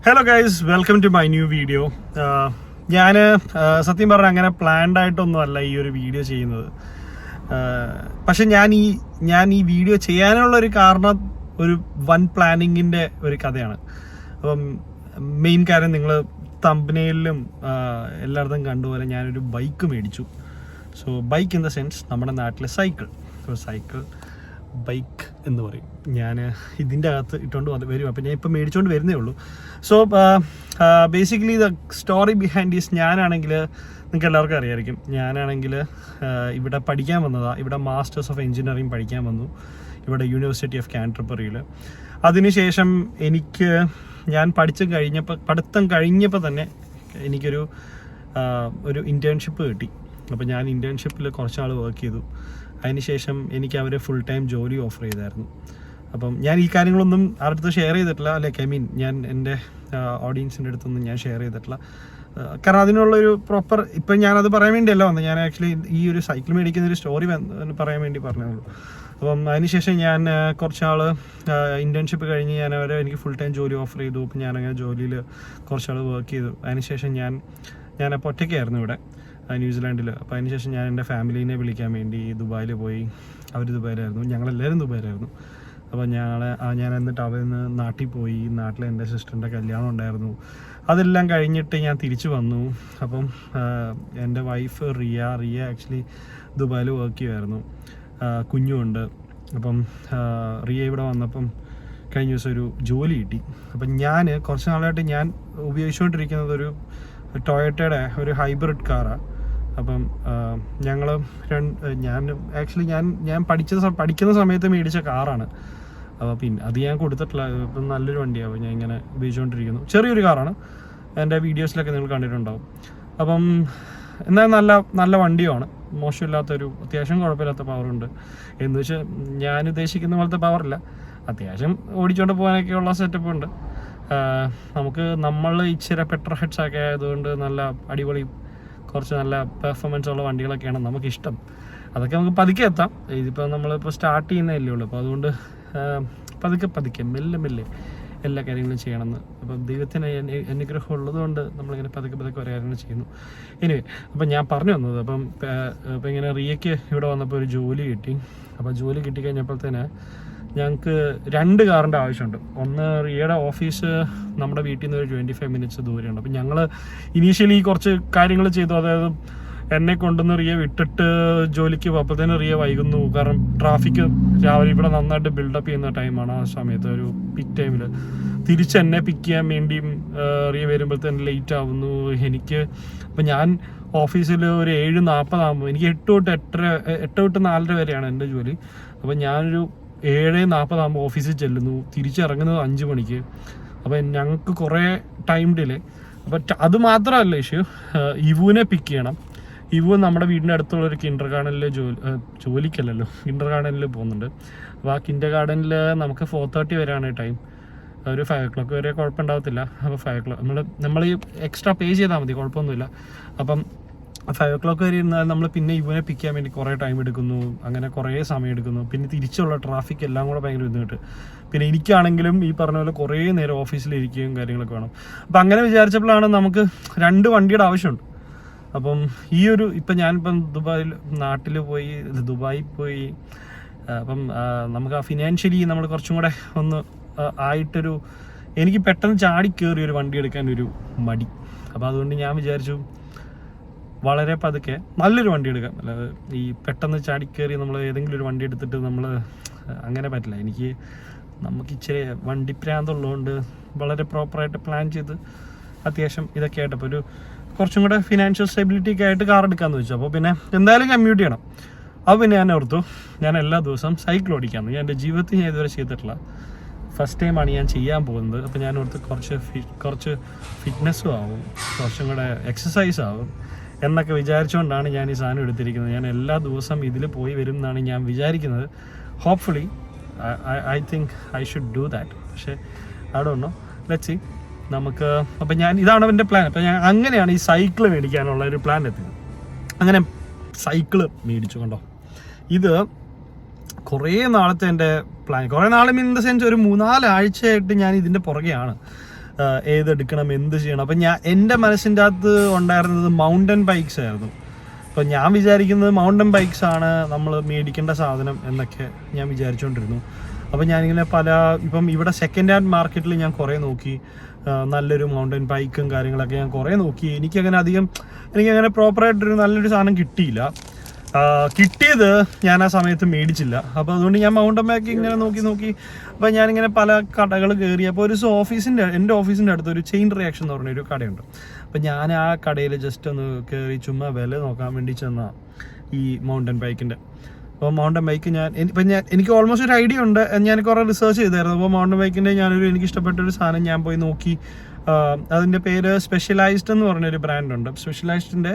Hello guys, welcome to my new video. ഞാൻ സത്യം പറഞ്ഞാൽ അങ്ങനെ പ്ലാൻഡ് ആയിട്ടൊന്നും അല്ല ഈ ഒരു വീഡിയോ ചെയ്യുന്നത്. പക്ഷെ ഞാൻ ഈ വീഡിയോ ചെയ്യാനുള്ള ഒരു കാരണം ഒരു വൺ പ്ലാനിങ്ങിൻ്റെ ഒരു കഥയാണ്. അപ്പം മെയിൻ കാര്യം നിങ്ങൾ തമ്പനയിലും എല്ലായിടത്തും കണ്ടുപോലെ ഞാനൊരു ബൈക്ക് മേടിച്ചു. So bike in the sense നമ്മുടെ നാട്ടിലെ സൈക്കിൾ ബൈക്ക് എന്ന് പറയും. ഞാൻ ഇതിൻ്റെ അകത്ത് ഇട്ടുകൊണ്ട് വരും. അപ്പം ഞാൻ ഇപ്പം മേടിച്ചുകൊണ്ട് വരുന്നേ ഉള്ളൂ. So basically the story behind is, ഞാനാണെങ്കിൽ നിങ്ങൾക്ക് എല്ലാവർക്കും അറിയാമായിരിക്കും, ഞാനാണെങ്കിൽ ഇവിടെ പഠിക്കാൻ വന്നതാണ്. ഇവിടെ മാസ്റ്റേഴ്സ് ഓഫ് എഞ്ചിനീയറിംഗ് പഠിക്കാൻ വന്നു ഇവിടെ യൂണിവേഴ്സിറ്റി ഓഫ് കാൻറ്റർബറിയിൽ. അതിനുശേഷം ഞാൻ പഠിത്തം കഴിഞ്ഞപ്പോൾ തന്നെ എനിക്കൊരു ഇൻറ്റേൺഷിപ്പ് കിട്ടി. അപ്പോൾ ഞാൻ ഇൻറ്റേൺഷിപ്പിൽ കുറച്ച് നാൾ വർക്ക് ചെയ്തു. അതിനുശേഷം എനിക്ക് അവർ ഫുൾ ടൈം ജോലി ഓഫർ ചെയ്തായിരുന്നു. അപ്പം ഞാൻ ഈ കാര്യങ്ങളൊന്നും ആരുടെ അടുത്ത് ഷെയർ ചെയ്തിട്ടില്ല. ഞാൻ എൻ്റെ ഓഡിയൻസിൻ്റെ അടുത്തൊന്നും ഞാൻ ഷെയർ ചെയ്തിട്ടില്ല. കാരണം അതിനുള്ളൊരു പ്രോപ്പർ ഇപ്പം ഞാനത് പറയാൻ വേണ്ടിയല്ല വന്നത്. ഞാൻ ആക്ച്വലി ഈ ഒരു സൈക്കിൾ മേടിക്കുന്നൊരു സ്റ്റോറി പറയാൻ വേണ്ടി പറഞ്ഞുള്ളൂ. അപ്പം അതിനുശേഷം ഞാൻ കുറച്ച് നാൾ ഇൻറ്റേൺഷിപ്പ് കഴിഞ്ഞ് എനിക്ക് ഫുൾ ടൈം ജോലി ഓഫർ ചെയ്തു. അപ്പം ഞാനങ്ങനെ ജോലിയിൽ കുറച്ച് നാൾ വർക്ക് ചെയ്തു. അതിനുശേഷം ഞാനപ്പോൾ ഒറ്റയ്ക്കായിരുന്നു ഇവിടെ ന്യൂസിലാൻഡിൽ. അപ്പോൾ അതിനുശേഷം ഞാൻ എൻ്റെ ഫാമിലീനെ വിളിക്കാൻ വേണ്ടി ദുബായിൽ പോയി. അവർ ദുബായിലായിരുന്നു, ഞങ്ങളെല്ലാവരും ദുബായിലായിരുന്നു. അപ്പോൾ ഞാൻ എന്നിട്ട് അവരിന്ന് നാട്ടിൽ പോയി. നാട്ടിൽ എൻ്റെ സിസ്റ്ററിൻ്റെ കല്യാണം ഉണ്ടായിരുന്നു. അതെല്ലാം കഴിഞ്ഞിട്ട് ഞാൻ തിരിച്ചു വന്നു. അപ്പം എൻ്റെ വൈഫ് റിയ ആക്ച്വലി ദുബായിൽ വർക്ക് ചെയ്യുമായിരുന്നു. കുഞ്ഞുമുണ്ട്. അപ്പം റിയ ഇവിടെ വന്നപ്പം കഴിഞ്ഞ ദിവസം ഒരു ജോലി കിട്ടി. അപ്പം ഞാൻ കുറച്ച് നാളായിട്ട് ഞാൻ ഉപയോഗിച്ചുകൊണ്ടിരിക്കുന്നത് ഒരു ടൊയോട്ടയുടെ ഒരു ഹൈബ്രിഡ് കാറാണ്. അപ്പം ഞാൻ പഠിക്കുന്ന സമയത്ത് മേടിച്ച കാറാണ്. അപ്പോൾ പിന്നെ അത് ഞാൻ കൊടുത്തിട്ടില്ല. ഇപ്പം നല്ലൊരു വണ്ടിയാണ്. ഞാൻ ഇങ്ങനെ ഉപയോഗിച്ചുകൊണ്ടിരിക്കുന്നു. ചെറിയൊരു കാറാണ്. എൻ്റെ വീഡിയോസിലൊക്കെ നിങ്ങൾ കണ്ടിട്ടുണ്ടാവും. അപ്പം എന്നാൽ നല്ല വണ്ടിയുമാണ്. മോശമില്ലാത്തൊരു, അത്യാവശ്യം കുഴപ്പമില്ലാത്ത പവറുണ്ട്. എന്ന് വെച്ചാൽ ഞാൻ ഉദ്ദേശിക്കുന്ന പോലത്തെ പവറില്ല, അത്യാവശ്യം ഓടിച്ചുകൊണ്ട് പോകാനൊക്കെയുള്ള സെറ്റപ്പ് ഉണ്ട്. നമ്മൾ ഇച്ചിരി പെട്രോൾ ഹെഡ്സ് ഒക്കെ ആയതുകൊണ്ട് നല്ല അടിപൊളി കുറച്ച് നല്ല പെർഫോമൻസ് ഉള്ള വണ്ടികളൊക്കെയാണ് നമുക്കിഷ്ടം. അതൊക്കെ നമുക്ക് പതുക്കെ എത്താം. ഇതിപ്പോൾ നമ്മളിപ്പോൾ സ്റ്റാർട്ട് ചെയ്യുന്നതല്ലേ ഉള്ളൂ. അപ്പോൾ അതുകൊണ്ട് പതുക്കെ മെല്ലെ എല്ലാ കാര്യങ്ങളും ചെയ്യണമെന്ന്. അപ്പം ദൈവത്തിന് അനുഗ്രഹം ഉള്ളതുകൊണ്ട് നമ്മളിങ്ങനെ പതുക്കെ ഓരോ കാര്യങ്ങൾ ചെയ്യുന്നു. എനിവേ, അപ്പം ഞാൻ പറഞ്ഞു വന്നത്, അപ്പം ഇങ്ങനെ റിയയ്ക്ക് ഇവിടെ വന്നപ്പോൾ ഒരു ജോലി കിട്ടി. അപ്പോൾ ജോലി കിട്ടിക്കഴിഞ്ഞപ്പോഴത്തേന് ഞങ്ങൾക്ക് 2 കാറിൻ്റെ ആവശ്യമുണ്ട്. ഒന്ന് റിയയുടെ ഓഫീസ് നമ്മുടെ വീട്ടിൽ നിന്ന് ഒരു 25 മിനിറ്റ്സ് ദൂരെയുണ്ട്. അപ്പം ഞങ്ങൾ ഇനീഷ്യലി കുറച്ച് കാര്യങ്ങൾ ചെയ്തു. അതായത് എന്നെ കൊണ്ടുവന്ന് റിയ വിട്ടിട്ട് ജോലിക്ക് പോയപ്പോഴത്തേന് റിയ വൈകുന്നു. കാരണം ട്രാഫിക്ക് രാവിലെ ഇവിടെ നന്നായിട്ട് ബിൽഡപ്പ് ചെയ്യുന്ന ടൈമാണ്. ആ സമയത്ത് ഒരു പിക്ക് ടൈമിൽ തിരിച്ച് എന്നെ പിക്ക് ചെയ്യാൻ വേണ്ടിയും റിയ വരുമ്പോഴത്തേന് ലേറ്റ് ആവുന്നു എനിക്ക്. അപ്പം ഞാൻ ഓഫീസിൽ ഒരു 7:40 ആകുമ്പോൾ, എനിക്ക് 8 തൊട്ട് 4:30 വരെയാണ് എൻ്റെ ജോലി. അപ്പം ഞാനൊരു 7:40 ആകുമ്പോൾ ഓഫീസിൽ ചെല്ലുന്നു. തിരിച്ചിറങ്ങുന്നത് 5 മണിക്ക്. അപ്പം ഞങ്ങൾക്ക് കുറേ ടൈം ഡിലേ. അപ്പം അത് മാത്രമല്ല ഇഷ്യൂ, ഇവുവിനെ പിക്ക് ചെയ്യണം. ഇവു നമ്മുടെ വീടിൻ്റെ അടുത്തുള്ളൊരു കിൻഡർ ഗാർഡനിൽ ജോലിക്കല്ലല്ലോ കിൻഡർ ഗാർഡനിൽ പോകുന്നുണ്ട്. അപ്പോൾ ആ കിൻഡർ ഗാർഡനിൽ നമുക്ക് 4:30 വരെയാണ് ടൈം. ഒരു 5 o'clock വരെ കുഴപ്പമുണ്ടാകത്തില്ല. അപ്പോൾ 5 o'clock നമ്മൾ ഈ എക്സ്ട്രാ പേ ചെയ്താൽ മതി, കുഴപ്പമൊന്നുമില്ല. അപ്പം 5 o'clock വരെ ഇരുന്നാൽ നമ്മൾ പിന്നെ ഇവനെ പിക്ക് ചെയ്യാൻ വേണ്ടി കുറേ ടൈം എടുക്കുന്നു. അങ്ങനെ കുറേ സമയം എടുക്കുന്നു. പിന്നെ തിരിച്ചുള്ള ട്രാഫിക് എല്ലാം കൂടെ ഭയങ്കര ബുദ്ധിമുട്ട്. പിന്നെ എനിക്കാണെങ്കിലും ഈ പറഞ്ഞ പോലെ കുറേ നേരം ഓഫീസിലിരിക്കുകയും കാര്യങ്ങളൊക്കെ വേണം. അപ്പം അങ്ങനെ വിചാരിച്ചപ്പോഴാണ് നമുക്ക് 2 വണ്ടിയുടെ ആവശ്യമുണ്ട്. അപ്പം ഞാനിപ്പം നാട്ടിൽ ദുബായിൽ പോയി. അപ്പം നമുക്ക് ആ ഫിനാൻഷ്യലി നമ്മൾ കുറച്ചും കൂടെ ഒന്ന് ആയിട്ടൊരു, എനിക്ക് പെട്ടെന്ന് ചാടി കയറി ഒരു വണ്ടി എടുക്കാൻ ഒരു മടി. അപ്പോൾ അതുകൊണ്ട് ഞാൻ വിചാരിച്ചു വളരെ പതുക്കെ നല്ലൊരു വണ്ടി എടുക്കാം. അല്ലാതെ ഈ പെട്ടെന്ന് ചാടിക്കയറി നമ്മൾ ഏതെങ്കിലും ഒരു വണ്ടി എടുത്തിട്ട് നമ്മൾ അങ്ങനെ പറ്റില്ല. നമുക്ക് ഇച്ചിരി വണ്ടി പ്രാന്തുള്ളതുകൊണ്ട് വളരെ പ്രോപ്പറായിട്ട് പ്ലാൻ ചെയ്ത് അത്യാവശ്യം ഇതൊക്കെ ആയിട്ടപ്പോൾ ഒരു കുറച്ചും കൂടെ ഫിനാൻഷ്യൽ സ്റ്റെബിലിറ്റിക്ക് ആയിട്ട് കാർ എടുക്കാമെന്ന് വെച്ചു. അപ്പോൾ പിന്നെ എന്തായാലും കമ്മ്യൂട്ട് ചെയ്യണം. അപ്പോൾ പിന്നെ ഞാൻ ഓർത്തു ഞാൻ എല്ലാ ദിവസവും സൈക്കിൾ ഓടിക്കാമെന്ന്. ഞാൻ എൻ്റെ ജീവിതത്തിൽ ഞാൻ ഇതുവരെ ചെയ്തിട്ടില്ല, ഫസ്റ്റ് ടൈമാണ് ഞാൻ ചെയ്യാൻ പോകുന്നത്. അപ്പോൾ ഞാൻ ഓർത്ത് കുറച്ച് ഫിറ്റ്നസ്സും ആവും, കുറച്ചും കൂടെ എക്സസൈസ് ആവും എന്നൊക്കെ വിചാരിച്ചുകൊണ്ടാണ് ഞാൻ ഈ സാധനം എടുത്തിരിക്കുന്നത്. ഞാൻ എല്ലാ ദിവസവും ഇതിൽ പോയി വരും എന്നാണ് ഞാൻ വിചാരിക്കുന്നത്. Hopefully I think I should do that. പക്ഷേ I don't know, let's see. നമുക്ക് അപ്പം ഇതാണ് എൻ്റെ പ്ലാൻ. അപ്പം ഞാൻ അങ്ങനെയാണ് ഈ സൈക്കിൾ മേടിക്കാനുള്ള ഒരു പ്ലാൻ എത്തിയത്. അങ്ങനെ സൈക്കിള് മേടിച്ചു. കണ്ടോ, ഇത് കുറേ നാളത്തെ എൻ്റെ പ്ലാൻ. കുറേ നാൾ ഇൻ ദ സെൻസ് ഒരു 3-4 ആഴ്ചയായിട്ട് ഞാൻ ഇതിൻ്റെ പുറകെയാണ്. ഏതെടുക്കണം, എന്ത് ചെയ്യണം. അപ്പം എൻ്റെ മനസ്സിൻ്റെ അകത്ത് ഉണ്ടായിരുന്നത് മൗണ്ടൻ ബൈക്സ് ആയിരുന്നു. അപ്പോൾ ഞാൻ വിചാരിക്കുന്നത് മൗണ്ടൻ ബൈക്സ് ആണ് നമ്മൾ മേടിക്കേണ്ട സാധനം എന്നൊക്കെ ഞാൻ വിചാരിച്ചുകൊണ്ടിരുന്നു. അപ്പോൾ ഞാനിങ്ങനെ ഇപ്പം ഇവിടെ സെക്കൻഡ് ഹാൻഡ് മാർക്കറ്റിൽ ഞാൻ കുറേ നോക്കി, നല്ലൊരു മൗണ്ടൻ ബൈക്കും കാര്യങ്ങളൊക്കെ ഞാൻ കുറേ നോക്കി. എനിക്കങ്ങനെ പ്രോപ്പറായിട്ടൊരു നല്ലൊരു സാധനം കിട്ടിയില്ല. കിട്ടിയത് ഞാൻ ആ സമയത്ത് മേടിച്ചില്ല. അപ്പോൾ അതുകൊണ്ട് ഞാൻ മൗണ്ടൻ ബൈക്ക് ഇങ്ങനെ നോക്കി അപ്പോൾ ഞാനിങ്ങനെ പല കടകൾ കയറി. അപ്പോൾ എൻ്റെ ഓഫീസിൻ്റെ അടുത്ത് ഒരു ചെയിൻ റിയാക്ഷൻ എന്ന് പറഞ്ഞൊരു കടയുണ്ട്. അപ്പോൾ ഞാൻ ആ കടയിൽ ജസ്റ്റ് ഒന്ന് കയറി ചുമ്മാ വില നോക്കാൻ വേണ്ടി ചെന്ന ഈ മൗണ്ടൻ ബൈക്കിൻ്റെ. അപ്പോൾ മൗണ്ടൻ ബൈക്ക് എനിക്ക് ഓൾമോസ്റ്റ് ഒരു ഐഡിയ ഉണ്ട്, ഞാൻ കുറേ റിസർച്ച് ചെയ്തായിരുന്നു. അപ്പോൾ മൗണ്ടൻ ബൈക്കിൻ്റെ എനിക്ക് ഇഷ്ടപ്പെട്ടൊരു സാധനം ഞാൻ പോയി നോക്കി. അതിൻ്റെ പേര് സ്പെഷ്യലൈസ്ഡ് എന്ന് പറഞ്ഞൊരു ബ്രാൻഡുണ്ട്. സ്പെഷ്യലൈസ്ഡിൻ്റെ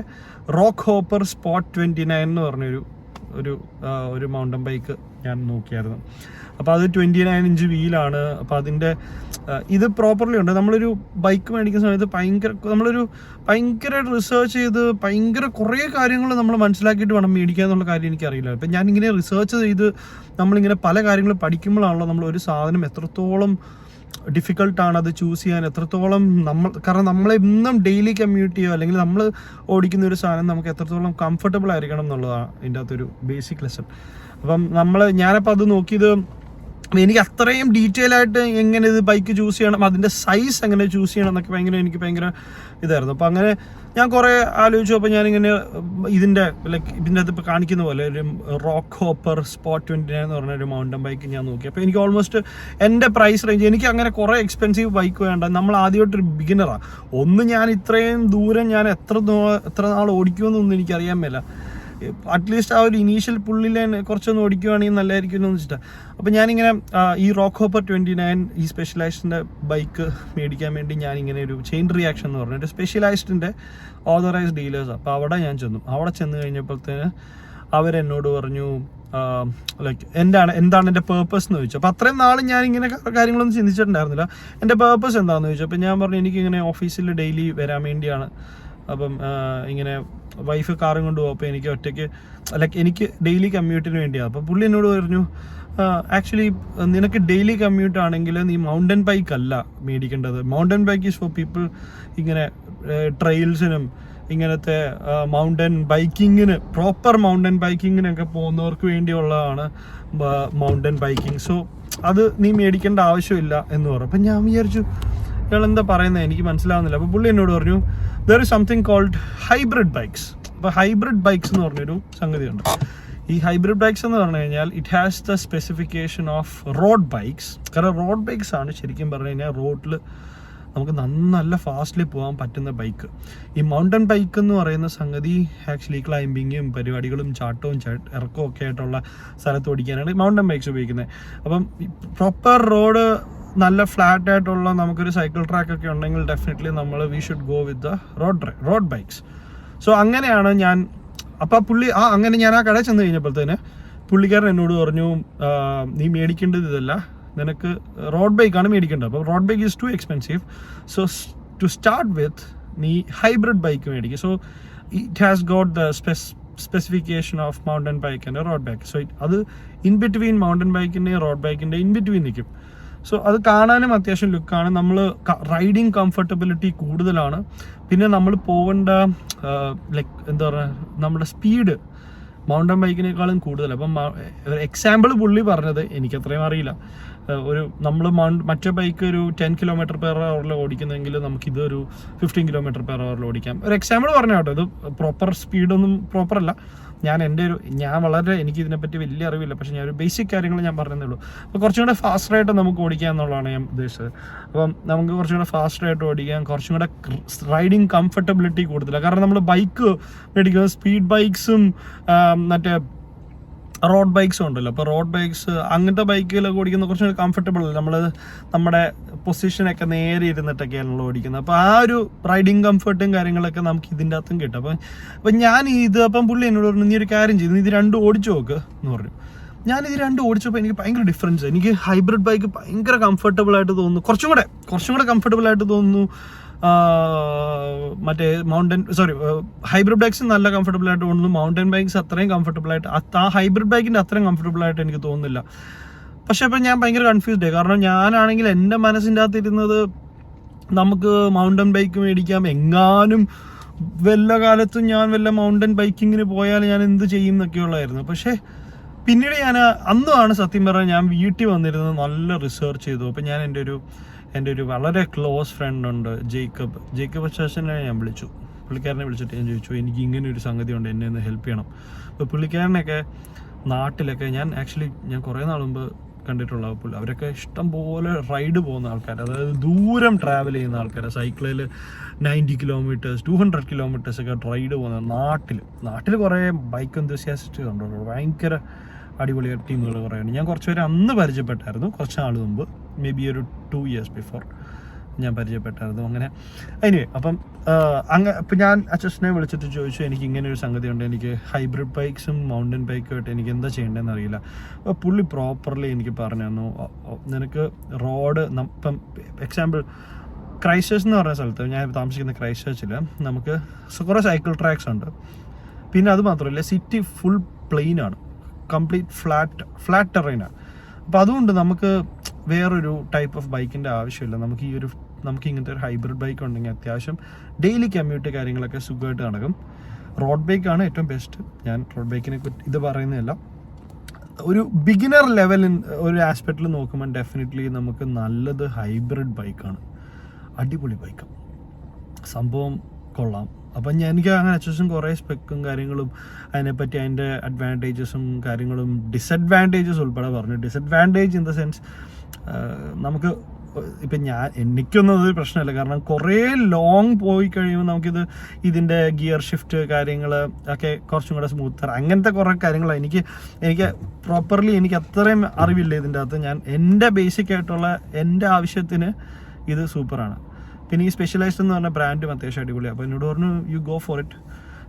റോക്ക് ഹോപ്പർ സ്പോട്ട് 29 എന്ന് പറഞ്ഞൊരു ഒരു മൗണ്ടൻ ബൈക്ക് ഞാൻ നോക്കിയായിരുന്നു. അപ്പോൾ അത് 29 ഇഞ്ച് വീലാണ്. അപ്പോൾ അതിൻ്റെ ഇത് പ്രോപ്പർലി ഉണ്ട്. നമ്മളൊരു ബൈക്ക് മേടിക്കുന്ന സമയത്ത് നമ്മളൊരു ഭയങ്കരമായിട്ട് റിസർച്ച് ചെയ്ത് കുറേ കാര്യങ്ങൾ നമ്മൾ മനസ്സിലാക്കിയിട്ട് വേണം മേടിക്കുക എന്നുള്ള കാര്യം എനിക്കറിയില്ല. ഇപ്പം ഞാനിങ്ങനെ റിസർച്ച് ചെയ്ത് നമ്മളിങ്ങനെ പല കാര്യങ്ങൾ പഠിക്കുമ്പോഴാണല്ലോ നമ്മൾ ഒരു സാധനം എത്രത്തോളം ഡിഫിക്കൽട്ടാണ് അത് ചൂസ് ചെയ്യാൻ, എത്രത്തോളം കാരണം നമ്മളെന്നും ഡെയിലി കമ്മ്യൂട്ട് ചെയ്യുക അല്ലെങ്കിൽ നമ്മൾ ഓടിക്കുന്ന ഒരു സാധനം നമുക്ക് എത്രത്തോളം കംഫർട്ടബിൾ ആയിരിക്കണം എന്നുള്ളതാണ് ഇതിൻ്റെ അകത്തൊരു ബേസിക് ലെസൺ. അപ്പം ഞാനപ്പോൾ അത് നോക്കിയത് എനിക്ക് അത്രയും ഡീറ്റെയിൽ ആയിട്ട് എങ്ങനെ ഇത് ബൈക്ക് ചൂസ് ചെയ്യണം, അതിൻ്റെ സൈസ് എങ്ങനെ ചൂസ് ചെയ്യണം എന്നൊക്കെ എനിക്ക് ഭയങ്കര ഇതായിരുന്നു. അപ്പോൾ അങ്ങനെ ഞാൻ കുറേ ആലോചിച്ചു. അപ്പോൾ ഞാനിങ്ങനെ ഇതിൻ്റെ അകത്ത് ഇപ്പോൾ കാണിക്കുന്ന പോലെ ഒരു റോക്ക് ഹോപ്പർ സ്പോട്ട് 29 എന്ന് പറഞ്ഞ ഒരു മൗണ്ടൻ ബൈക്ക് ഞാൻ നോക്കി. അപ്പോൾ എനിക്ക് ഓൾമോസ്റ്റ് എൻ്റെ പ്രൈസ് റേഞ്ച്, എനിക്ക് അങ്ങനെ കുറേ എക്സ്പെൻസീവ് ബൈക്ക് വേണ്ട. നമ്മൾ ആദ്യമായിട്ടൊരു ബിഗിനറാണ്. ഞാൻ ഇത്രയും ദൂരം ഞാൻ എത്ര നാൾ ഓടിക്കുമെന്നൊന്നും എനിക്കറിയാൻ മേല. അറ്റ്ലീസ്റ്റ് ആ ഒരു ഇനീഷ്യൽ പുള്ളിലെ കുറച്ചൊന്ന് ഓടിക്കുവാണെങ്കിൽ നല്ലതായിരിക്കും എന്ന് വെച്ചിട്ടാണ്. അപ്പോൾ ഞാനിങ്ങനെ ഈ റോക്ക് ഹോപ്പർ 29 ഈ സ്പെഷ്യലൈസ്ഡിൻ്റെ ബൈക്ക് മേടിക്കാൻ വേണ്ടി ഞാനിങ്ങനെ ഒരു ചെയിൻ റിയാക്ഷൻ എന്ന് പറഞ്ഞിട്ട് സ്പെഷ്യലൈസ്ഡിൻ്റെ ഓതറൈസ്ഡ് ഡീലേഴ്സ്. അപ്പോൾ അവിടെ ഞാൻ ചെന്ന് കഴിഞ്ഞപ്പോഴത്തേന് അവരെന്നോട് പറഞ്ഞു എന്താണ് എൻ്റെ പേർപ്പസ് എന്ന് ചോദിച്ചു. അപ്പോൾ അത്രയും നാൾ ഞാനിങ്ങനെ കാര്യങ്ങളൊന്നും ചിന്തിച്ചിട്ടുണ്ടായിരുന്നില്ല. എൻ്റെ പേർപ്പസ് എന്താണെന്ന് ചോദിച്ചു. അപ്പോൾ ഞാൻ പറഞ്ഞു എനിക്കിങ്ങനെ ഓഫീസിൽ ഡെയിലി വരാൻ വേണ്ടിയാണ്. അപ്പം ഇങ്ങനെ വൈഫ് കാറും കൊണ്ട് പോകും. അപ്പോൾ എനിക്ക് ഒറ്റയ്ക്ക് എനിക്ക് ഡെയിലി കമ്മ്യൂട്ടിന് വേണ്ടിയാണ്. അപ്പോൾ പുള്ളി എന്നോട് പറഞ്ഞു ആക്ച്വലി നിനക്ക് ഡെയിലി കമ്മ്യൂട്ട് ആണെങ്കിൽ നീ മൗണ്ടൻ ബൈക്ക് അല്ല മേടിക്കേണ്ടത്. Mountain bike is for people ഇങ്ങനെ ട്രെയിൽസിനും ഇങ്ങനത്തെ മൗണ്ടൻ ബൈക്കിങ്ങിന് പ്രോപ്പർ മൗണ്ടൻ ബൈക്കിങ്ങിനൊക്കെ പോകുന്നവർക്ക് വേണ്ടിയുള്ളതാണ് മൗണ്ടൻ ബൈക്കിംഗ്. സോ അത് നീ മേടിക്കേണ്ട ആവശ്യമില്ല എന്ന് പറഞ്ഞു. അപ്പം ഞാൻ വിചാരിച്ചു ഇയാൾ എന്താ പറയുന്നത്, എനിക്ക് മനസ്സിലാവുന്നില്ല. അപ്പോൾ പുള്ളി എന്നോട് പറഞ്ഞു there is something called hybrid bikes. അപ്പോൾ ഹൈബ്രിഡ് ബൈക്സ് എന്ന് പറഞ്ഞൊരു സംഗതിയുണ്ട്. ഈ ഹൈബ്രിഡ് ബൈക്സ് എന്ന് പറഞ്ഞു കഴിഞ്ഞാൽ it has the specification of road bikes. കാരണം റോഡ് ബൈക്സ് ആണ് ശരിക്കും പറഞ്ഞു കഴിഞ്ഞാൽ റോഡിൽ നമുക്ക് നല്ല ഫാസ്റ്റിൽ പോകാൻ പറ്റുന്ന ബൈക്ക്. ഈ മൗണ്ടൻ ബൈക്ക് എന്ന് പറയുന്ന സംഗതി ആക്ച്വലി ക്ലൈംബിങ്ങും പരിപാടികളും ചാട്ടവും ഇറക്കവും ഒക്കെ ആയിട്ടുള്ള സ്ഥലത്ത് ഓടിക്കാനാണ് മൗണ്ടൻ ബൈക്സ് ഉപയോഗിക്കുന്നത്. അപ്പം പ്രോപ്പർ റോഡ് നല്ല ഫ്ലാറ്റ് ആയിട്ടുള്ള നമുക്കൊരു സൈക്കിൾ ട്രാക്ക് ഒക്കെ ഉണ്ടെങ്കിൽ definitely we should go with the road bikes. So അങ്ങനെയാണ് ഞാൻ. അപ്പോൾ അങ്ങനെ ഞാൻ ആ കടയിൽ ചെന്ന് കഴിഞ്ഞപ്പോഴത്തേന് പുള്ളിക്കാരൻ എന്നോട് പറഞ്ഞു നീ മേടിക്കേണ്ടത് ഇതല്ല, നിനക്ക് റോഡ് ബൈക്കാണ് മേടിക്കേണ്ടത്. അപ്പോൾ road bike is too expensive. So to start with നീ ഹൈബ്രിഡ് ബൈക്ക് മേടിക്കും. So it has got the specification of mountain bike and road bike. So അത് ഇൻ ബിറ്റ്വീൻ മൗണ്ടൻ ബൈക്കിൻ്റെയും റോഡ് ബൈക്കിൻ്റെയും ഇൻ ബിറ്റ്വീൻ നിൽക്കും. So അത് കാണാനും അത്യാവശ്യം ലുക്കാണ്. നമ്മൾ റൈഡിങ് കംഫർട്ടബിലിറ്റി കൂടുതലാണ്. പിന്നെ നമ്മൾ പോകേണ്ട എന്താ പറയുക, നമ്മുടെ സ്പീഡ് മൗണ്ടൻ ബൈക്കിനേക്കാളും കൂടുതൽ. അപ്പം എക്സാമ്പിൾ പുള്ളി പറഞ്ഞത് എനിക്കത്രയും അറിയില്ല. മറ്റേ ബൈക്ക് ഒരു 10 km/h ഓടിക്കുന്നെങ്കിൽ നമുക്കിതൊരു 15 km/h ഓടിക്കാം. ഒരു എക്സാമ്പിൾ പറഞ്ഞ കേട്ടോ, ഇത് പ്രോപ്പർ സ്പീഡൊന്നും പ്രോപ്പറല്ല. എനിക്ക് ഇതിനെപ്പറ്റി വലിയ അറിവില്ല, പക്ഷെ ഞാൻ ഒരു ബേസിക് കാര്യങ്ങൾ ഞാൻ പറഞ്ഞതേ ഉള്ളൂ. അപ്പോൾ കുറച്ചും കൂടെ ഫാസ്റ്ററായിട്ട് നമുക്ക് ഓടിക്കാം എന്നുള്ളതാണ് ഞാൻ ഉദ്ദേശിച്ചത്. അപ്പം നമുക്ക് കുറച്ചും കൂടെ ഫാസ്റ്ററായിട്ട് ഓടിക്കാം, കുറച്ചും കൂടെ റൈഡിങ് കംഫർട്ടബിലിറ്റി കൂടുതലാണ്. കാരണം നമ്മൾ ബൈക്ക് മേടിക്കുന്നത് സ്പീഡ് ബൈക്സും മറ്റേ റോഡ് ബൈക്സും ഉണ്ടല്ലോ. അപ്പോൾ റോഡ് ബൈക്സ് അങ്ങനത്തെ ബൈക്കുകളൊക്കെ ഓടിക്കുന്ന കുറച്ചുകൂടി കംഫർട്ടബിൾ അല്ല. നമ്മുടെ പൊസിഷനൊക്കെ നേരെ ഇരുന്നിട്ടൊക്കെയാണല്ലോ ഓടിക്കുന്നത്. അപ്പോൾ ആ ഒരു റൈഡിങ് കംഫർട്ടും കാര്യങ്ങളൊക്കെ നമുക്ക് ഇതിൻ്റെ അകത്തും കിട്ടും. അപ്പം പുള്ളി എന്നോട് പറഞ്ഞു നീ ഒരു കാര്യം ചെയ്തു, നീ ഇത് രണ്ടും ഓടിച്ചു നോക്ക് എന്ന് പറഞ്ഞു. ഞാനിത് രണ്ടും ഓടിച്ചപ്പോൾ എനിക്ക് ഭയങ്കര ഡിഫറൻസ്. എനിക്ക് ഹൈബ്രിഡ് ബൈക്ക് ഭയങ്കര കംഫർട്ടബിൾ ആയിട്ട് തോന്നുന്നു, കുറച്ചും കൂടെ കംഫർട്ടബിൾ ആയിട്ട് തോന്നുന്നു. ഹൈബ്രിഡ് ബൈക്സ് നല്ല കംഫർട്ടബിൾ ആയിട്ട് തോന്നുന്നു. മൗണ്ടൻ ബൈക്സ് അത്രയും കംഫർട്ടബിൾ ആയിട്ട് ആ ഹൈബ്രിഡ് ബൈക്കിൻ്റെ അത്രയും കംഫർട്ടബിൾ ആയിട്ട് എനിക്ക് തോന്നുന്നില്ല. പക്ഷെ അപ്പം ഞാൻ ഭയങ്കര കൺഫ്യൂസ്ഡ് ആയി. കാരണം ഞാനാണെങ്കിൽ എൻ്റെ മനസ്സിൻ്റെ അകത്ത് ഇരുന്നത് നമുക്ക് മൗണ്ടൻ ബൈക്ക് മേടിക്കാം, എങ്ങാനും വല്ല കാലത്തും ഞാൻ വല്ല മൗണ്ടൻ ബൈക്കിങ്ങിന് പോയാൽ ഞാൻ എന്ത് ചെയ്യും എന്നൊക്കെയുള്ളായിരുന്നു. പക്ഷേ പിന്നീട് ഞാൻ അന്നാണ് സത്യം പറഞ്ഞാൽ ഞാൻ വീട്ടിൽ വന്നിരുന്നത് നല്ല റിസർച്ച് ചെയ്തു. അപ്പോൾ ഞാൻ എൻ്റെ ഒരു വളരെ ക്ലോസ് ഫ്രണ്ട് ഉണ്ട്, ജേക്കബ് അച്ചാച്ചനെ ഞാൻ വിളിച്ചു. പുള്ളിക്കാരനെ വിളിച്ചിട്ട് ഞാൻ ചോദിച്ചു, എനിക്ക് ഇങ്ങനെ ഒരു സംഗതി ഉണ്ട്, എന്നെ ഒന്ന് ഹെൽപ്പ് ചെയ്യണം. അപ്പോൾ പുള്ളിക്കാരനൊക്കെ നാട്ടിലൊക്കെ ഞാൻ കുറേ നാൾ മുമ്പ് കണ്ടിട്ടുള്ള അവരൊക്കെ ഇഷ്ടം പോലെ റൈഡ് പോകുന്ന ആൾക്കാർ, അതായത് ദൂരം ട്രാവൽ ചെയ്യുന്ന ആൾക്കാർ, സൈക്കിളിൽ 90 കിലോമീറ്റേഴ്സ് 200 കിലോമീറ്റേഴ്സ് ഒക്കെ റൈഡ് പോകുന്ന നാട്ടിൽ കുറേ ബൈക്ക് എന്തൂസിയാസ്റ്റ് കണ്ടു. ഭയങ്കര അടിപൊളി ടീമുകൾ കുറേയുണ്ട്. ഞാൻ കുറച്ച് പേര് അന്ന് പരിചയപ്പെട്ടായിരുന്നു, കുറച്ച് നാൾ മുമ്പ്, മേ ബി ഒരു 2 years ബിഫോർ ഞാൻ പരിചയപ്പെട്ടായിരുന്നു. അങ്ങനെ അതിന് അപ്പം ഞാൻ അച്ഛനെ വിളിച്ചിട്ട് ചോദിച്ചു, എനിക്ക് ഇങ്ങനെ ഒരു സംഗതി ഉണ്ട്, എനിക്ക് ഹൈബ്രിഡ് ബൈക്സും മൗണ്ടൻ ബൈക്കും ആയിട്ട് എനിക്ക് എന്താ ചെയ്യേണ്ടതെന്ന് അറിയില്ല. അപ്പോൾ പുള്ളി പ്രോപ്പർലി എനിക്ക് പറഞ്ഞു തന്നു, നിനക്ക് റോഡ് ഇപ്പം എക്സാമ്പിൾ ക്രൈസ്റ്റേഴ്സ് എന്ന് പറഞ്ഞ സ്ഥലത്ത്, ഞാൻ താമസിക്കുന്ന ക്രൈസ്റ്റേഴ്സിൽ നമുക്ക് കുറേ സൈക്കിൾ ട്രാക്സ് ഉണ്ട്. പിന്നെ അത് മാത്രമല്ല സിറ്റി ഫുൾ പ്ലെയിൻ ആണ്, കംപ്ലീറ്റ് ഫ്ലാറ്റ് ടെറൈനാണ്. അപ്പോൾ അതുകൊണ്ട് നമുക്ക് വേറൊരു ടൈപ്പ് ഓഫ് ബൈക്കിൻ്റെ ആവശ്യമില്ല. നമുക്ക് ഇങ്ങനത്തെ ഒരു ഹൈബ്രിഡ് ബൈക്ക് ഉണ്ടെങ്കിൽ അത്യാവശ്യം ഡെയിലി കമ്മ്യൂട്ട് കാര്യങ്ങളൊക്കെ സുഖമായിട്ട് നടക്കും. റോഡ് ബൈക്കാണ് ഏറ്റവും ബെസ്റ്റ്. ഞാൻ റോഡ് ബൈക്കിനെ ഇത് പറയുന്നതല്ല, ഒരു ബിഗിനർ ലെവലിൽ ഒരു ആസ്പെക്റ്റിൽ നോക്കുമ്പോൾ ഡെഫിനറ്റ്ലി നമുക്ക് നല്ലത് ഹൈബ്രിഡ് ബൈക്കാണ്. അടിപൊളി ബൈക്കാണ്, സംഭവം കൊള്ളാം. അപ്പം എനിക്ക് അങ്ങനെ അച്ഛൻ കുറേ സ്പെക്കും കാര്യങ്ങളും അതിനെപ്പറ്റി അതിൻ്റെ അഡ്വാൻറ്റേജസും കാര്യങ്ങളും ഡിസഡ്വാൻറ്റേജസ് ഉൾപ്പെടെ പറഞ്ഞു. ഡിസഡ്വാൻറ്റേജ് ഇൻ ദ സെൻസ് നമുക്ക് ഇപ്പം എനിക്കൊന്നും അതൊരു പ്രശ്നമല്ല, കാരണം കുറേ ലോങ് പോയി കഴിയുമ്പോൾ ഇതിൻ്റെ ഗിയർ ഷിഫ്റ്റ് കാര്യങ്ങൾ ഒക്കെ കുറച്ചും കൂടെ സ്മൂത്തർ, അങ്ങനത്തെ കുറേ കാര്യങ്ങൾ എനിക്ക് പ്രോപ്പർലി എനിക്ക് അത്രയും അറിവില്ല ഇതിൻ്റെ അകത്ത്. ഞാൻ എൻ്റെ ബേസിക് ആയിട്ടുള്ള എൻ്റെ ആവശ്യത്തിന് ഇത് സൂപ്പറാണ്. പിന്നെ ഈ സ്പെഷ്യലൈസ്ഡ് എന്ന് പറഞ്ഞ ബ്രാൻഡും അത്യാവശ്യം അടിപൊളിയാണ്. അപ്പോൾ എന്നോട് പറഞ്ഞു യു ഗോ ഫോർ ഇറ്റ്.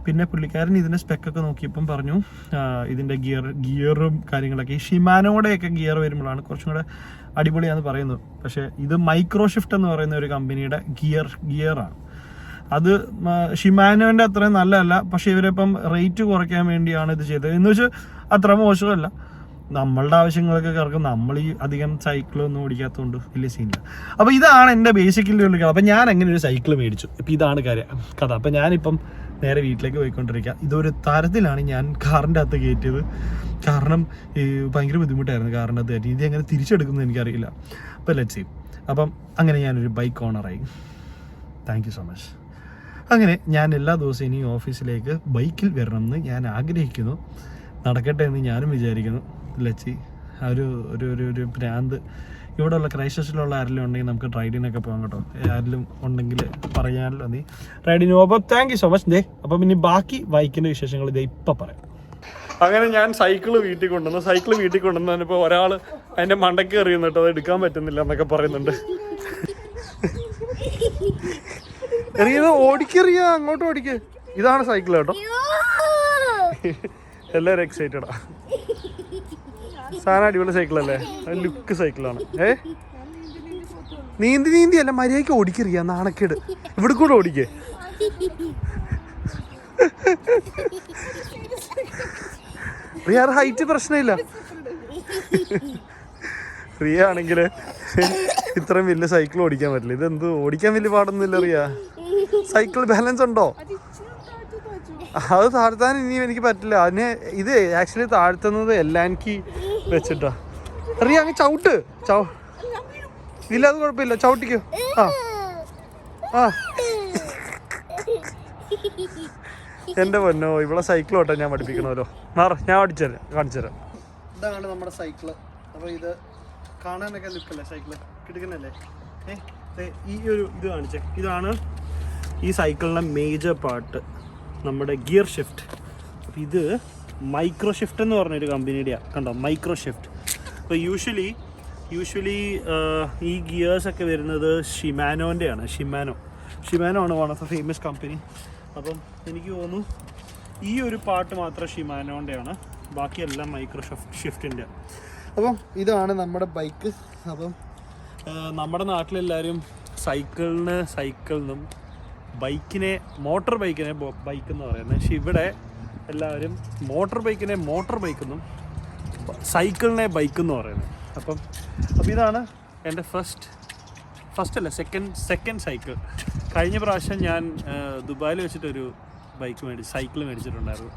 പിന്നെ പുള്ളിക്കാരൻ ഇതിൻ്റെ സ്പെക്കൊക്കെ നോക്കിയപ്പം പറഞ്ഞു ഇതിൻ്റെ ഗിയറും കാര്യങ്ങളൊക്കെ ഈ ഷിമാനോടെയൊക്കെ ഗിയർ വരുമ്പോഴാണ് കുറച്ചും കൂടെ അടിപൊളിയാണെന്ന് പറയുന്നു. പക്ഷേ ഇത് മൈക്രോ ഷിഫ്റ്റ് എന്ന് പറയുന്ന ഒരു കമ്പനിയുടെ ഗിയറാണ്. അത് ഷിമാനോൻ്റെ അത്രയും നല്ലതല്ല, പക്ഷേ ഇവരിപ്പം റേറ്റ് കുറയ്ക്കാൻ വേണ്ടിയാണ് ഇത് ചെയ്തത്. എന്ന് വെച്ചാൽ അത്ര മോശമല്ല, നമ്മളുടെ ആവശ്യങ്ങളൊക്കെ കിടക്കും. നമ്മൾ ഈ അധികം സൈക്കിളൊന്നും ഓടിക്കാത്തതുകൊണ്ട് വലിയ സീനില്ല. അപ്പോൾ ഇതാണ് എൻ്റെ ബേസിക്കലി ഉള്ള. അപ്പം ഞാൻ അങ്ങനെ ഒരു സൈക്കിൾ മേടിച്ചു. ഇപ്പം ഇതാണ് കഥ. അപ്പം ഞാനിപ്പം നേരെ വീട്ടിലേക്ക് പോയിക്കൊണ്ടിരിക്കുക. ഇതൊരു തരത്തിലാണ് ഞാൻ കാറിൻ്റെ അകത്ത് കയറ്റിയത്, കാരണം ഭയങ്കര ബുദ്ധിമുട്ടായിരുന്നു കാറിൻ്റെ അകത്ത് കയറ്റി. ഇത് എങ്ങനെ തിരിച്ചെടുക്കുന്നത് എനിക്കറിയില്ല. അപ്പോൾ ലെറ്റ്സ് സീ. അപ്പം അങ്ങനെ ഞാനൊരു ബൈക്ക് ഓണറായി. Thank you so much. അങ്ങനെ ഞാൻ എല്ലാ ദിവസവും ഇനി ഓഫീസിലേക്ക് ബൈക്കിൽ വരണമെന്ന് ഞാൻ ആഗ്രഹിക്കുന്നു. നടക്കട്ടെ എന്ന് ഞാനും വിചാരിക്കുന്നു. ലച്ചി ഒരു ഒരു ഒരു ഭ്രാന്ത് ഇവിടെയുള്ള ക്രൈസ്റ്റേഴ്സിലുള്ള ആരെങ്കിലും ഉണ്ടെങ്കിൽ നമുക്ക് റൈഡിനൊക്കെ പോകാം കേട്ടോ. ആരെങ്കിലും ഉണ്ടെങ്കിൽ പറയാനല്ലോ നീ റൈഡിന് പോകും. അപ്പോൾ താങ്ക് യു സോ മച്ച്. അപ്പം ഇനി ബാക്കി ബൈക്കിൻ്റെ വിശേഷങ്ങൾ ഇതേ ഇപ്പം പറയാം. അങ്ങനെ ഞാൻ സൈക്കിള് വീട്ടിൽ കൊണ്ടുവന്നപ്പോൾ ഒരാൾ അതിൻ്റെ മണ്ടയ്ക്ക് എറിയുന്നു കേട്ടോ, അത് എടുക്കാൻ പറ്റുന്നില്ല എന്നൊക്കെ പറയുന്നുണ്ട്. എറിയത് ഓടിക്കെറിയ, അങ്ങോട്ട് ഓടിക്ക്. ഇതാണ് സൈക്കിൾ കേട്ടോ. എല്ലാവരും എക്സൈറ്റഡാ. സാധനം അടിപൊളി സൈക്കിളല്ലേ, ലുക്ക് സൈക്കിളാണ്. നീന്തി അല്ല, മര്യാദയ്ക്ക് ഓടിക്കറിയാ, നാണക്കേട്. ഇവിടെ കൂടെ ഓടിക്കേ. റിയ ഹൈറ്റ് പ്രശ്നമില്ല. റിയ ആണെങ്കിൽ ഇത്രയും വലിയ സൈക്കിൾ ഓടിക്കാൻ പറ്റില്ല. ഇതെന്ത് ഓടിക്കാൻ വലിയ പാടൊന്നുമില്ല. റിയ സൈക്കിൾ ബാലൻസ് ഉണ്ടോ? അത് താഴ്ത്താൻ ഇനി എനിക്ക് പറ്റില്ല. അതിന് ഇത് ആക്ച്വലി താഴ്ത്തുന്നത് എല്ലാൻകി വെച്ചിട്ടാ. റിയ അങ്ങ് ചവിട്ട്. ഇല്ല അത് കുഴപ്പമില്ല, ചവിട്ടിക്കോ. ആ എൻ്റെ പൊന്നോ, ഇവിടെ സൈക്കിൾ ഓട്ടാൻ ഞാൻ പഠിപ്പിക്കണമല്ലോ. ഞാൻ കാണിച്ചുതരാം. ഇതാണ് നമ്മുടെ സൈക്കിള്. അപ്പോൾ ഇത് കാണാനൊക്കെ ലുക്കല്ലേ, സൈക്കിള് കിടക്കുന്നല്ലേ. ഈ ഒരു ഇത് കാണിച്ചേ, ഇതാണ് ഈ സൈക്കിളിൻ്റെ മേജർ പാർട്ട്, നമ്മുടെ ഗിയർ ഷിഫ്റ്റ്. അപ്പോൾ ഇത് മൈക്രോ ഷിഫ്റ്റ് എന്ന് പറഞ്ഞൊരു കമ്പനിയുടെയാണ്, കണ്ടോ, മൈക്രോ ഷിഫ്റ്റ്. അപ്പോൾ യൂഷ്വലി ഈ ഗിയേഴ്സൊക്കെ വരുന്നത് ഷിമാനോൻ്റെയാണ്. ഷിമാനോ ആണ് one of the famous company. അപ്പം എനിക്ക് തോന്നുന്നു ഈ ഒരു പാർട്ട് മാത്രം ഷിമാനോൻ്റെയാണ്, ബാക്കിയെല്ലാം മൈക്രോ ഷിഫ്റ്റിൻ്റെ. അപ്പം ഇതാണ് നമ്മുടെ ബൈക്ക്. അപ്പം നമ്മുടെ നാട്ടിലെല്ലാവരും സൈക്കിളിനും ബൈക്കിനെ മോട്ടോർ ബൈക്കിനെ ബൈക്ക് എന്ന് പറയുന്നത്. പക്ഷെ ഇവിടെ എല്ലാവരും മോട്ടോർ ബൈക്കെന്നും സൈക്കിളിനെ ബൈക്ക് എന്ന് പറയുന്നത്. അപ്പം ഇതാണ് എൻ്റെ ഫസ്റ്റ് ഫസ്റ്റ് അല്ല സെക്കൻഡ് സൈക്കിൾ. കഴിഞ്ഞ പ്രാവശ്യം ഞാൻ ദുബായിൽ വെച്ചിട്ടൊരു സൈക്കിൾ മേടിച്ചിട്ടുണ്ടായിരുന്നു.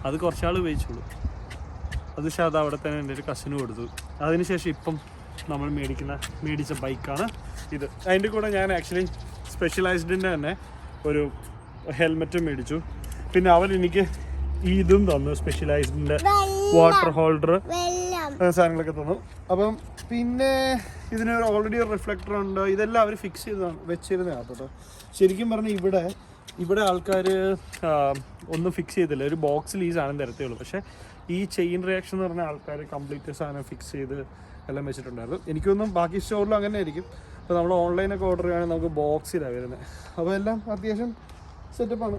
അത് കുറച്ചാൾ ഉപയോഗിച്ചുള്ളൂ. അത് പക്ഷേ അത് അവിടെ തന്നെ എൻ്റെ ഒരു കസിന് കൊടുത്തു. അതിനുശേഷം ഇപ്പം നമ്മൾ മേടിച്ച ബൈക്കാണ് ഇത്. അതിൻ്റെ കൂടെ ഞാൻ ആക്ച്വലി സ്പെഷ്യലൈസ്ഡിൻ്റെ തന്നെ ഒരു ഹെൽമെറ്റും മേടിച്ചു. പിന്നെ അവൻ എനിക്ക് ഇതും തന്നു, സ്പെഷ്യലൈസ്ഡിൻ്റെ വാട്ടർ ഹോൾഡർ സാധനങ്ങളൊക്കെ തന്നു. അപ്പം പിന്നെ ഇതിനൊരു ഓൾറെഡി ഒരു റിഫ്ലക്ടർ ഉണ്ട്. ഇതെല്ലാം അവർ ഫിക്സ് ചെയ്താണ് വെച്ചിരുന്നതാണ് കേട്ടോ. ശരിക്കും പറഞ്ഞാൽ ഇവിടെ ആൾക്കാർ ഒന്നും ഫിക്സ് ചെയ്തില്ല. ഒരു ബോക്സിൽ ഈ സാധനം തരത്തേ ഉള്ളൂ. പക്ഷേ ഈ ചെയിൻ റിയാക്ഷൻ എന്ന് പറഞ്ഞ ആൾക്കാർ കംപ്ലീറ്റ് സാധനം ഫിക്സ് ചെയ്ത് എല്ലാം വെച്ചിട്ടുണ്ടായിരുന്നു. എനിക്കൊന്നും ബാക്കി സ്റ്റോറിലും അങ്ങനെ ആയിരിക്കും. അപ്പോൾ നമ്മൾ ഓൺലൈനൊക്കെ ഓർഡർ ചെയ്യുകയാണെങ്കിൽ നമുക്ക് ബോക്സിലാണ് വരുന്നത്. അപ്പോൾ എല്ലാം അത്യാവശ്യം സെറ്റപ്പാണ്.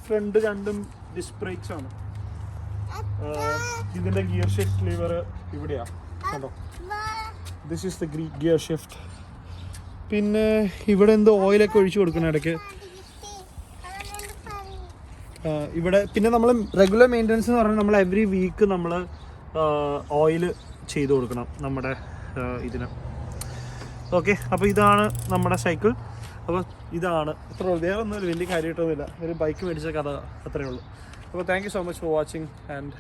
ഫ്രണ്ട് രണ്ടും ഡിസ്ക് ബ്രേക്സ് ആണ്. ഇതിൻ്റെ ഗിയർ ഷിഫ്റ്റ് ലിവർ ഇവിടെയാണ് കണ്ടോ. This is the gear shift. പിന്നെ ഇവിടെ എന്തോ ഓയിലൊക്കെ ഒഴിച്ചു കൊടുക്കണം ഇടയ്ക്ക് ഇവിടെ. പിന്നെ നമ്മൾ റെഗുലർ മെയിൻ്റനൻസ് എന്ന് പറഞ്ഞാൽ നമ്മൾ എവറി വീക്ക് നമ്മൾ ഓയിൽ ചെയ്ത് കൊടുക്കണം നമ്മുടെ ഇതിന്. ഓക്കെ, അപ്പോൾ ഇതാണ് നമ്മുടെ സൈക്കിൾ. അപ്പോൾ ഇതാണ് ഇത്ര വേറെ ഒന്നും വലിയ കാര്യമായിട്ടൊന്നുമില്ല. ഒരു ബൈക്ക് മേടിച്ച കഥ അത്രയേ ഉള്ളൂ. അപ്പോൾ thank you so much for watching and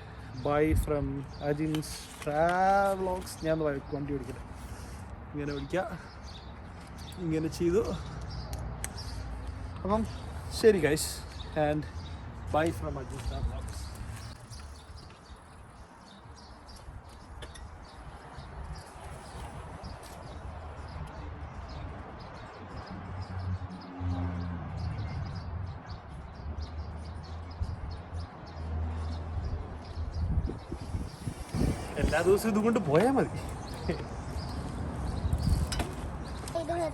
bye from Ajin's travelogs. ഞാൻ വണ്ടി ഓടിക്കട്ടെ. ഇങ്ങനെ ഓടിക്കുക, ഇങ്ങനെ ചെയ്തു. അപ്പം ശരി guys, and bye from Ajin's travelogs. എല്ലാ ദിവസവും ഇതുകൊണ്ട് പോയാൽ മതി.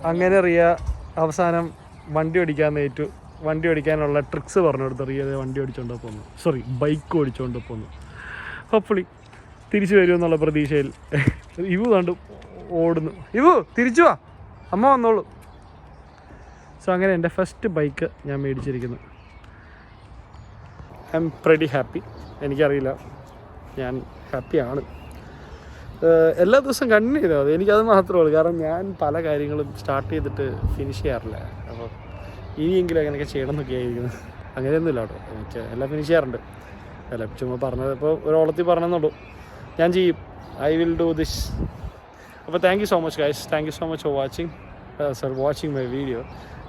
അങ്ങനെ റിയ അവസാനം വണ്ടി ഓടിക്കാനുള്ള ട്രിക്സ് പറഞ്ഞു കൊടുത്തു. റിയ വണ്ടി ഓടിച്ചോണ്ട് പോന്നു, ബൈക്ക് ഓടിച്ചോണ്ട് പോന്നു. ഹോപ്പ്ഫുള്ളി തിരിച്ചു വരുമെന്നുള്ള പ്രതീക്ഷയിൽ ഇവു കണ്ട് ഓടുന്നു. ഇവു തിരിച്ചു വാ, അമ്മ വന്നോളൂ. സോ അങ്ങനെ എൻ്റെ ഫസ്റ്റ് ബൈക്ക് ഞാൻ മേടിച്ചിരിക്കുന്നു. I'm pretty happy. എനിക്കറിയില്ല, ഞാൻ ഹാപ്പിയാണ്. എല്ലാ ദിവസവും കണ്ടിന്യൂ ചെയ്താൽ മതി, എനിക്കത് മാത്രമേ ഉള്ളൂ. കാരണം ഞാൻ പല കാര്യങ്ങളും സ്റ്റാർട്ട് ചെയ്തിട്ട് ഫിനിഷ് ചെയ്യാറില്ല. അപ്പോൾ ഇനിയെങ്കിലും അങ്ങനെയൊക്കെ ചെയ്യണം എന്നൊക്കെ ആയിരിക്കുന്നത്. അങ്ങനെയൊന്നുമില്ല കേട്ടോ, എനിക്ക് എല്ലാം ഫിനിഷ് ചെയ്യാറുണ്ട്. അല്ല ചുമ്മാ പറഞ്ഞത്, ഇപ്പോൾ ഒരു ഓളത്തിൽ പറഞ്ഞെന്നുള്ളൂ. ഞാൻ ചെയ്യും, ഐ വിൽ ഡു ദിസ്. അപ്പോൾ thank you so much guys, thank you so much for watching my video.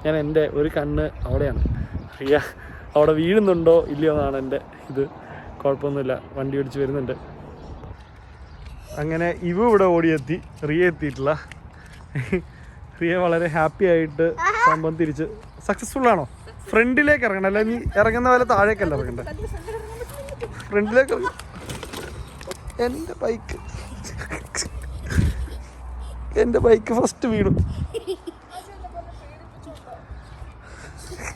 ഞാൻ എൻ്റെ ഒരു കണ്ണ് അവിടെയാണ്. റിയ അവിടെ വീഴുന്നുണ്ടോ ഇല്ലയോ എന്നാണ് എൻ്റെ ഇത്. കുഴപ്പമൊന്നുമില്ല, വണ്ടി ഓടിച്ച് വരുന്നുണ്ട്. അങ്ങനെ ഇവിടെ ഓടിയെത്തി, റിയ എത്തിയിട്ടില്ല. റിയ വളരെ ഹാപ്പി ആയിട്ട് സംഭവം തിരിച്ച് സക്സസ്ഫുൾ. ഫ്രണ്ടിലേക്ക് ഇറങ്ങണം, അല്ല നീ ഇറങ്ങുന്ന പോലെ താഴേക്കല്ല ഇറങ്ങണ്ടേ, ഫ്രണ്ടിലേക്ക് ഇറങ്ങ. എൻ്റെ ബൈക്ക് ഫസ്റ്റ് വീണു.